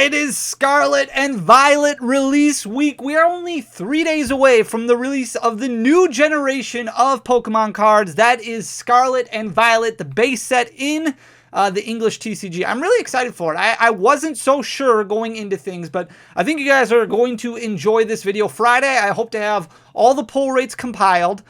It is Scarlet and Violet release week. We are only 3 days away from the release of the new generation of Pokemon cards. That is Scarlet and Violet, the base set in the English TCG. I'm really excited for it. I wasn't so sure going into things, but I think you guys are going to enjoy this video. Friday, I hope to have all the pull rates compiled,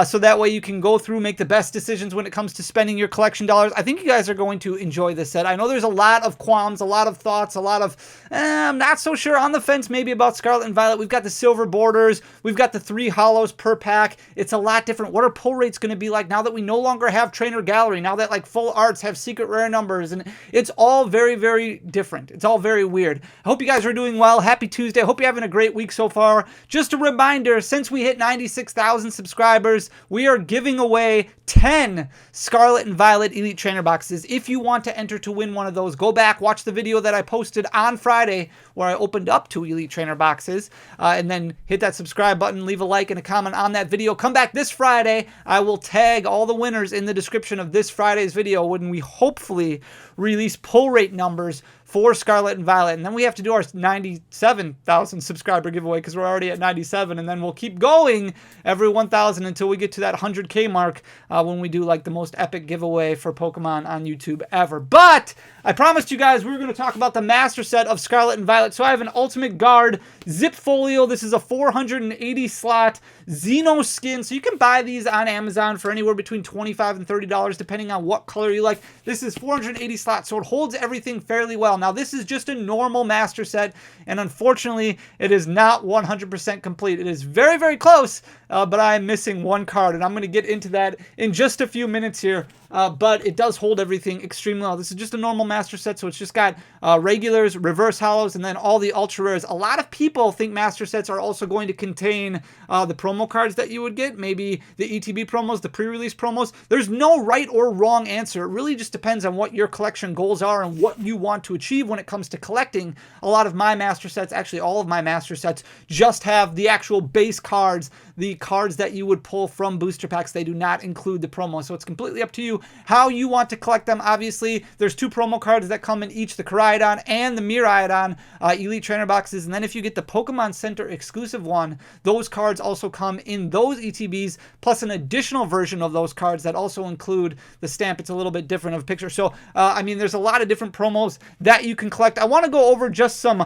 so that way you can go through, make the best decisions when it comes to spending your collection dollars. I think you guys are going to enjoy this set. I know there's a lot of qualms, a lot of thoughts, a lot of, I'm not so sure, on the fence maybe about Scarlet and Violet. We've got the silver borders. We've got the 3 holos per pack. It's a lot different. What are pull rates going to be like now that we no longer have trainer gallery, now that like full arts have secret rare numbers, and it's all very, very different. It's all very weird. I hope you guys are doing well. Happy Tuesday. I hope you're having a great week so far. Just a reminder, since we hit 96,000 subscribers, we are giving away 10 Scarlet and Violet Elite Trainer boxes. If you want to enter to win one of those, go back, watch the video that I posted on Friday where I opened up 2 Elite Trainer boxes, and then hit that subscribe button, leave a like and a comment on that video. Come back this Friday. I will tag all the winners in the description of this Friday's video when we hopefully release pull rate numbers for Scarlet and Violet. And then we have to do our 97,000 subscriber giveaway because we're already at 97. And then we'll keep going every 1,000 until we get to that 100K mark, when we do like the most epic giveaway for Pokemon on YouTube ever. But I promised you guys we were going to talk about the master set of Scarlet and Violet. So I have an Ultimate Guard Zip Folio. This is a 480 slot Xeno skin. So you can buy these on Amazon for anywhere between $25 and $30 depending on what color you like. This is 480 slots, so it holds everything fairly well. Now this is just a normal master set, and unfortunately it is not 100% complete. It is very, very close, but I am missing one card, and I'm going to get into that in just a few minutes here. But it does hold everything extremely well. This is just a normal master set, so it's just got regulars, reverse holos, and then all the ultra rares. A lot of people think master sets are also going to contain the promo cards that you would get, maybe the ETB promos, the pre-release promos. There's no right or wrong answer. It really just depends on what your collection goals are and what you want to achieve when it comes to collecting. A lot of my master sets, actually all of my master sets, just have the actual base cards, the cards that you would pull from booster packs. They do not include the promo, so it's completely up to you how you want to collect them. Obviously, there's 2 promo cards that come in each, the Koraidon and the Miraidon Elite Trainer boxes, and then if you get the Pokemon Center exclusive one, those cards also come in those ETBs, plus an additional version of those cards that also include the stamp. It's a little bit different of a picture. So, I mean, there's a lot of different promos that you can collect. I want to go over just some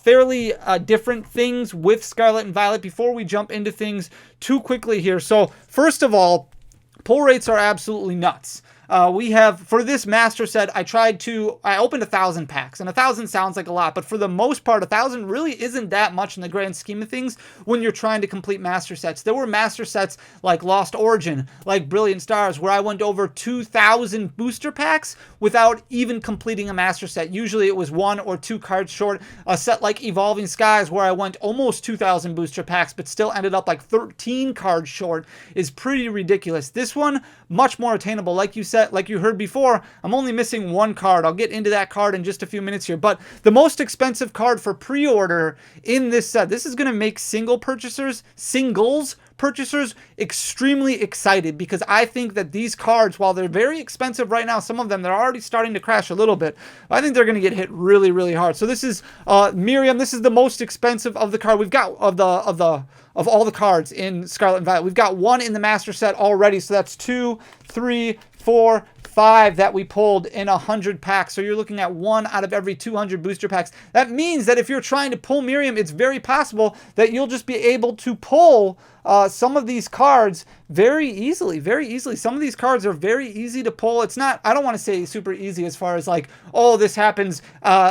fairly different things with Scarlet and Violet before we jump into things too quickly here. So, first of all, pull rates are absolutely nuts. We have, for this master set, I opened 1,000 packs, and 1,000 sounds like a lot, but for the most part, 1,000 really isn't that much in the grand scheme of things when you're trying to complete master sets. There were master sets like Lost Origin, like Brilliant Stars, where I went over 2,000 booster packs without even completing a master set. Usually it was 1 or 2 cards short. A set like Evolving Skies, where I went almost 2,000 booster packs, but still ended up like 13 cards short, is pretty ridiculous. This one, much more attainable. Like you said, like you heard before, I'm only missing 1 card. I'll get into that card in just a few minutes here. But the most expensive card for pre-order in this set, this is going to make singles purchasers extremely excited, because I think that these cards, while they're very expensive right now, some of them, they're already starting to crash a little bit. I think they're going to get hit really, really hard. So this is Miriam. This is the most expensive of the card we've got of all the cards in Scarlet and Violet. We've got 1 in the master set already, so that's 2, 3, 4, 5 that we pulled in 100 packs. So you're looking at 1 out of every 200 booster packs. That means that if you're trying to pull Miriam, it's very possible that you'll just be able to pull some of these cards very easily, very easily. Some of these cards are very easy to pull. It's not, I don't want to say super easy as far as like, oh, this happens,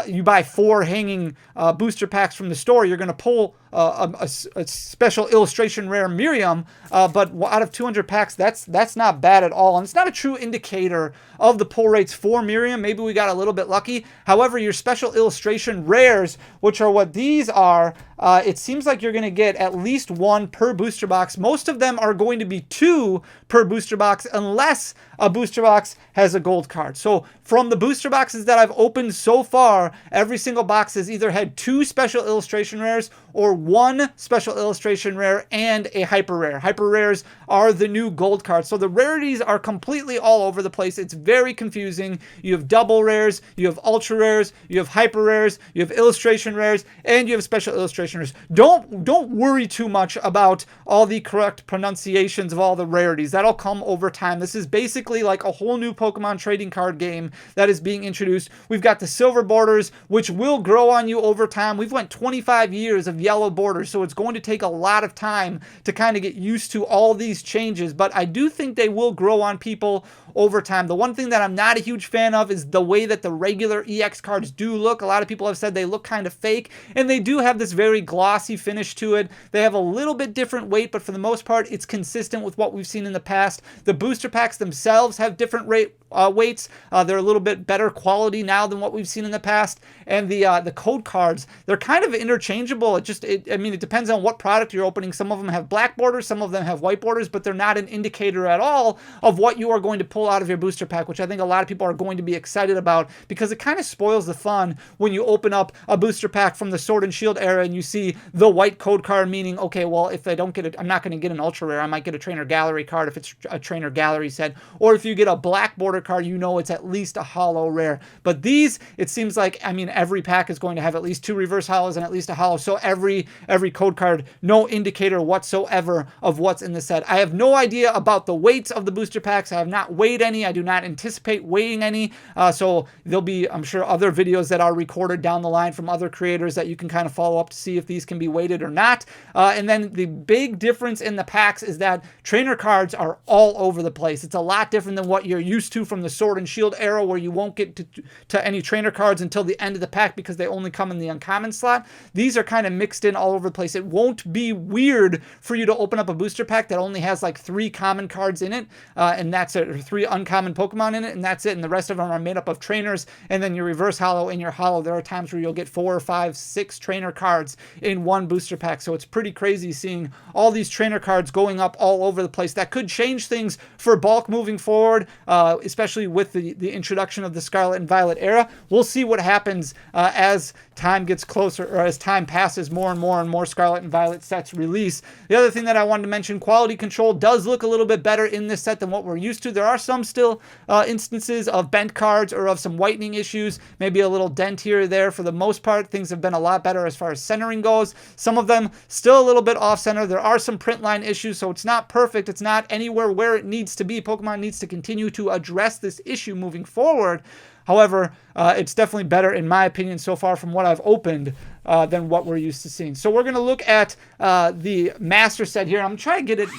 you buy 4 hanging booster packs from the store, you're going to pull a special illustration rare Miriam, but out of 200 packs, that's not bad at all. And it's not a true indicator of the pull rates for Miriam. Maybe we got a little bit lucky. However, your special illustration rares, which are what these are, it seems like you're going to get at least 1 per booster box. Most of them are going to be 2 per booster box unless a booster box has a gold card. So from the booster boxes that I've opened so far, every single box has either had 2 special illustration rares or 1 special illustration rare and a hyper rare. Hyper rares are the new gold cards. So the rarities are completely all over the place. It's very confusing. You have double rares, you have ultra rares, you have hyper rares, you have illustration rares, and you have special illustration rares. Don't worry too much about all the correct pronunciations of all the rarities. That'll come over time. This is basically like a whole new Pokemon trading card game that is being introduced. We've got the silver borders, which will grow on you over time. We've went 25 years of yellow borders, so it's going to take a lot of time to kind of get used to all these changes, but I do think they will grow on people over time. The one thing that I'm not a huge fan of is the way that the regular EX cards do look. A lot of people have said they look kind of fake, and they do have this very glossy finish to it. They have a little bit different weight, but for the most part, it's consistent with what we've seen in the past. The booster packs themselves have different weights. They're a little bit better quality now than what we've seen in the past. And the code cards, they're kind of interchangeable. I mean, it depends on what product you're opening. Some of them have black borders, some of them have white borders, but they're not an indicator at all of what you are going to pull out of your booster pack, which I think a lot of people are going to be excited about, because it kind of spoils the fun when you open up a booster pack from the Sword and Shield era and you see the white code card, meaning, okay, well, if I don't get it, I'm not going to get an ultra rare. I might get a trainer gallery card if it's a trainer gallery set, or if you get a black border card, you know it's at least a holo rare. But these, it seems like, I mean, every pack is going to have at least 2 reverse holos and at least a holo. So every code card, no indicator whatsoever of what's in the set. I have no idea about the weights of the booster packs. I have not weighed any. I do not anticipate weighing any. So there'll be, I'm sure, other videos that are recorded down the line from other creators that you can kind of follow up to see if these can be weighted or not. And then the big difference in the packs is that trainer cards are all over the place. It's a lot different than what you're used to from the Sword and Shield era, where you won't get to any trainer cards until the end of the pack because they only come in the uncommon slot. These are kind of mixed in all over the place. It won't be weird for you to open up a booster pack that only has like 3 common cards in it, and that's it, or 3 uncommon Pokemon in it, and that's it. And the rest of them are made up of trainers, and then your reverse holo and your holo. There are times where you'll get 4 or 5, 6 trainer cards in one booster pack. So it's pretty crazy seeing all these trainer cards going up all over the place. That could change things for bulk moving forward, especially with the introduction of the Scarlet and Violet era. We'll see what happens as time gets closer, or as time passes, more and more Scarlet and Violet sets release. The other thing that I wanted to mention, quality control does look a little bit better in this set than what we're used to. There are some still instances of bent cards or of some whitening issues, maybe a little dent here or there. For the most part, things have been a lot better as far as centering goes. Some of them still a little bit off center. There are some print line issues, so it's not perfect. It's not anywhere where it needs to be. Pokemon needs to continue to address this issue moving forward. However, it's definitely better, in my opinion, so far from what I've opened than what we're used to seeing. So we're going to look at the master set here. I'm trying to get it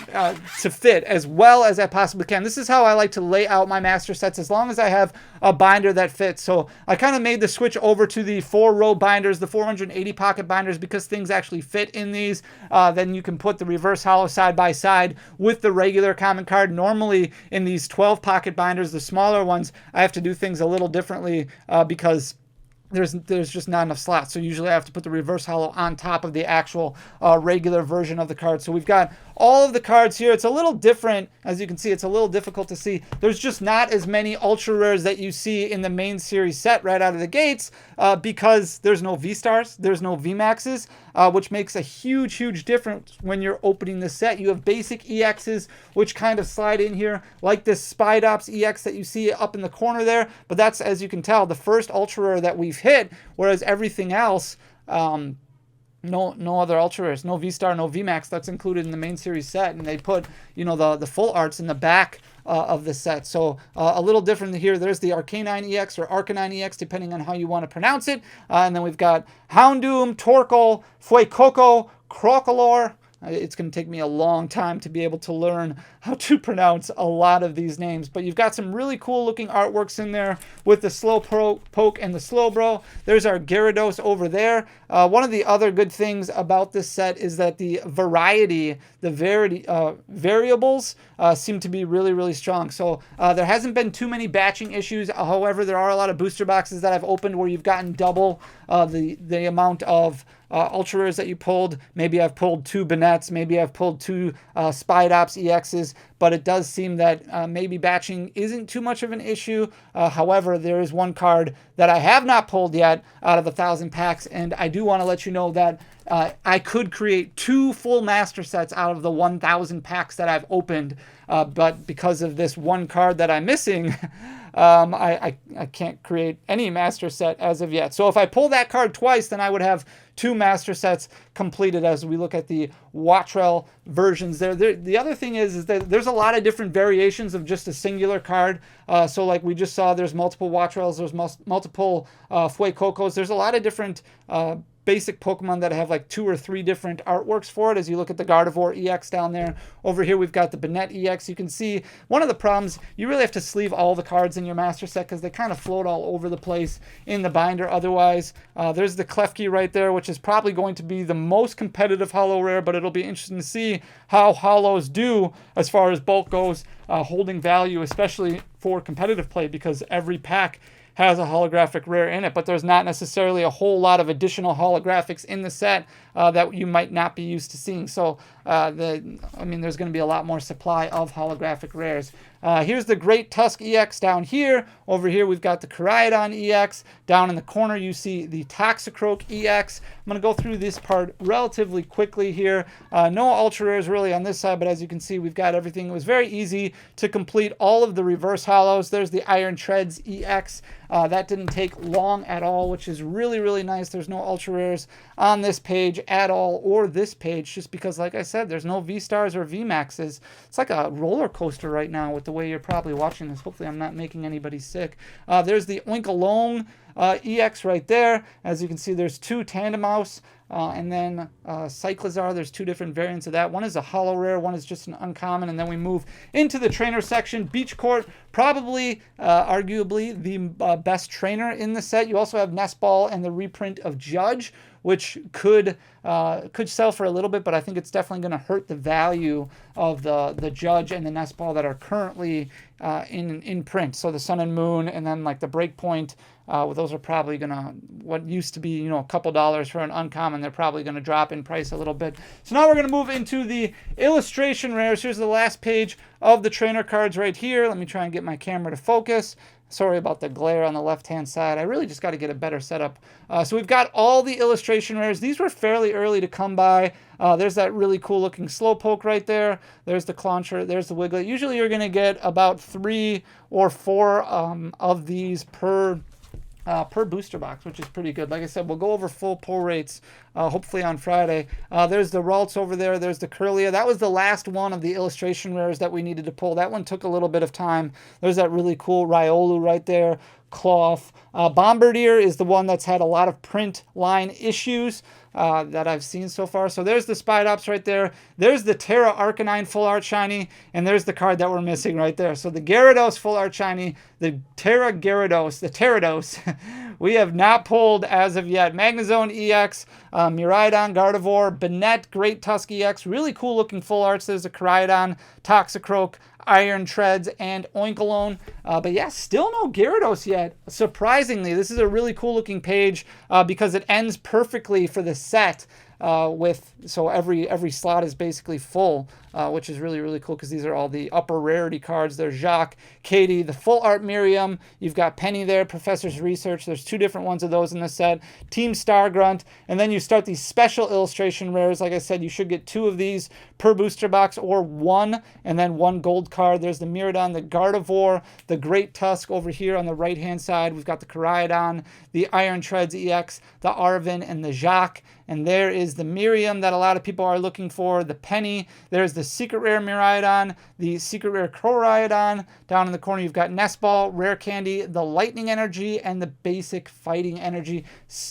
to fit as well as I possibly can. This is how I like to lay out my master sets, as long as I have a binder that fits. So I kind of made the switch over to the 4-row binders, the 480 pocket binders, because things actually fit in these. Then you can put the reverse holo side by side with the regular common card. Normally in these 12 pocket binders, the smaller ones, I have to do things a little differently because there's just not enough slots. So usually I have to put the reverse holo on top of the actual regular version of the card. So we've got all of the cards here. It's a little different. As you can see, it's a little difficult to see. There's just not as many ultra rares that you see in the main series set right out of the gates because there's no V-Stars, there's no V-Maxes, which makes a huge difference when you're opening the set. You have basic EXs, which kind of slide in here, like this Spidops EX that you see up in the corner there. But that's, as you can tell, the first ultra rare that we've hit, whereas everything else, no other ultra rares, no V-Star, no V-Max that's included in the main series set. And they put, you know, the full arts in the back of the set. So a little different here. There's the Arcanine EX or Arcanine EX, depending on how you want to pronounce it. And then we've got Houndoom, Torkoal, Fuecoco, Crocolore. It's going to take me a long time to be able to learn how to pronounce a lot of these names. But you've got some really cool looking artworks in there with the Slowpoke and the Slowbro. There's our Gyarados over there. One of the other good things about this set is that the variables seem to be really, really strong. So there hasn't been too many batching issues. However, there are a lot of booster boxes that I've opened where you've gotten double the amount of ultra rares that you pulled. Maybe I've pulled 2 Bannettes, maybe I've pulled 2 Spidops EXs, but it does seem that maybe batching isn't too much of an issue. However, there is one card that I have not pulled yet out of 1,000 packs, and I do want to let you know that I could create 2 full master sets out of the 1,000 packs that I've opened, but because of this one card that I'm missing, I can't create any master set as of yet. So if I pull that card twice, then I would have 2 master sets completed as we look at the Wattrel versions there. The other thing is that there's a lot of different variations of just a singular card. So like we just saw, there's multiple Wattrels, there's multiple Fuecocos. There's a lot of different basic Pokemon that have like 2 or 3 different artworks for it. As you look at the Gardevoir EX down there, over here we've got the Banette EX. You can see one of the problems, you really have to sleeve all the cards in your master set because they kind of float all over the place in the binder otherwise. There's the Klefki right there, which is probably going to be the most competitive holo rare, but it'll be interesting to see how holos do as far as bulk goes, holding value, especially for competitive play, because every pack has a holographic rare in it, but there's not necessarily a whole lot of additional holographics in the set that you might not be used to seeing. So, there's going to be a lot more supply of holographic rares. Here's the Great Tusk EX down here. Over here, we've got the Koraidon EX. Down in the corner, you see the Toxicroak EX. I'm going to go through this part relatively quickly here. No ultra rares really on this side, but as you can see, we've got everything. It was very easy to complete all of the reverse holos. There's the Iron Treads EX. That didn't take long at all, which is really, really nice. There's no ultra rares on this page at all, or this page, just because, like I said, there's no V-Stars or V-Maxes. It's like a roller coaster right now with the way you're probably watching this. Hopefully I'm not making anybody sick. There's the Oinkologne EX right there. As you can see, there's 2 Tandemaus. And then Cyclizar, there's 2 different variants of that. One is a holo rare, one is just an uncommon. And then we move into the trainer section. Beach Court, probably, arguably, the best trainer in the set. You also have Nestball and the reprint of Judge, which could sell for a little bit, but I think it's definitely going to hurt the value of the Judge and the Nestball that are currently in print. So the Sun and Moon, and then like the Breakpoint, those are probably going to, what used to be, a couple dollars for an uncommon, they're probably going to drop in price a little bit. So now we're going to move into the illustration rares. Here's the last page of the trainer cards right here. Let me try and get my camera to focus. Sorry about the glare on the left-hand side. I really just got to get a better setup. So we've got all the illustration rares. These were fairly early to come by. There's that really cool-looking Slowpoke right there. There's the Clauncher. There's the Wiglet. Usually you're going to get about 3 or 4 of these per booster box, which is pretty good. Like I said, we'll go over full pull rates hopefully on Friday. There's the Ralts over there. There's the Curlia. That was the last one of the illustration rares that we needed to pull. That one took a little bit of time. There's that really cool Riolu right there. Cloth. Bombardier is the one that's had a lot of print line issues that I've seen so far. So there's the Spidops right there. There's the Terra Arcanine Full Art Shiny, and there's the card that we're missing right there. So the Gyarados Full Art Shiny, the Terra Gyarados, the Terrados, we have not pulled as of yet. Magnezone EX, Miraidon, Gardevoir, Banette, Great Tusk EX, really cool looking full arts. There's the Koraidon, Toxicroak, Iron Treads, and Oinkologne. But yeah, still no Gyarados yet. Surprisingly, this is a really cool looking page because it ends perfectly for the set. So every slot is basically full, which is really, really cool because these are all the upper rarity cards. There's Jacques, Katie, the full art Miriam. You've got Penny there, Professor's Research. There's 2 different ones of those in the set. Team Stargrunt. And then you start these special illustration rares. Like I said, you should get 2 of these per booster box or 1, and then 1 gold card. There's the Miraidon, the Gardevoir, the Great Tusk over here on the right-hand side. We've got the Koraidon, the Iron Treads EX, the Arven, and the Jacques. And there is is the Miriam that a lot of people are looking for, the Penny. There's the Secret Rare Miraidon, the Secret Rare Crowraidon. Down in the corner, you've got Nest Ball, Rare Candy, the Lightning Energy, and the basic Fighting Energy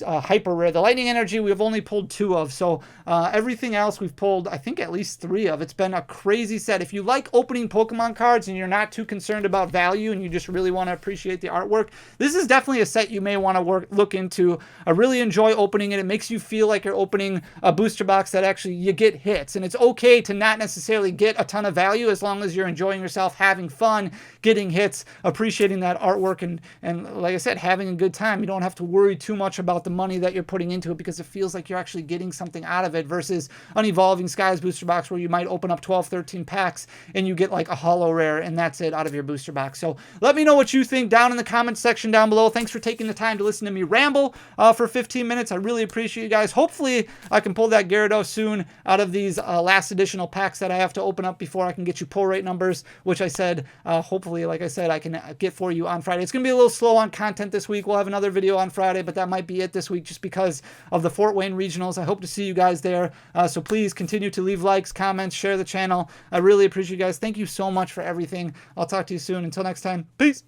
Hyper Rare. The Lightning Energy we've only pulled 2 of, so everything else we've pulled, I think, at least 3 of. It's been a crazy set. If you like opening Pokemon cards and you're not too concerned about value and you just really want to appreciate the artwork, this is definitely a set you may want to look into. I really enjoy opening it. It makes you feel like you're opening a booster box that actually you get hits, and it's okay to not necessarily get a ton of value as long as you're enjoying yourself, having fun, getting hits, appreciating that artwork, and like I said, having a good time. You don't have to worry too much about the money that you're putting into it because it feels like you're actually getting something out of it versus an Evolving Skies booster box where you might open up 12, 13 packs and you get like a holo rare and that's it out of your booster box. So let me know what you think down in the comments section down below. Thanks for taking the time to listen to me ramble for 15 minutes. I really appreciate you guys. Hopefully I can pull that Gyarados soon out of these last additional packs that I have to open up before I can get you pull rate numbers, which I said hopefully, like I said, I can get for you on Friday. It's going to be a little slow on content this week. We'll have another video on Friday, but that might be it this week just because of the Fort Wayne Regionals. I hope to see you guys there. So please continue to leave likes, comments, share the channel. I really appreciate you guys. Thank you so much for everything. I'll talk to you soon. Until next time, peace.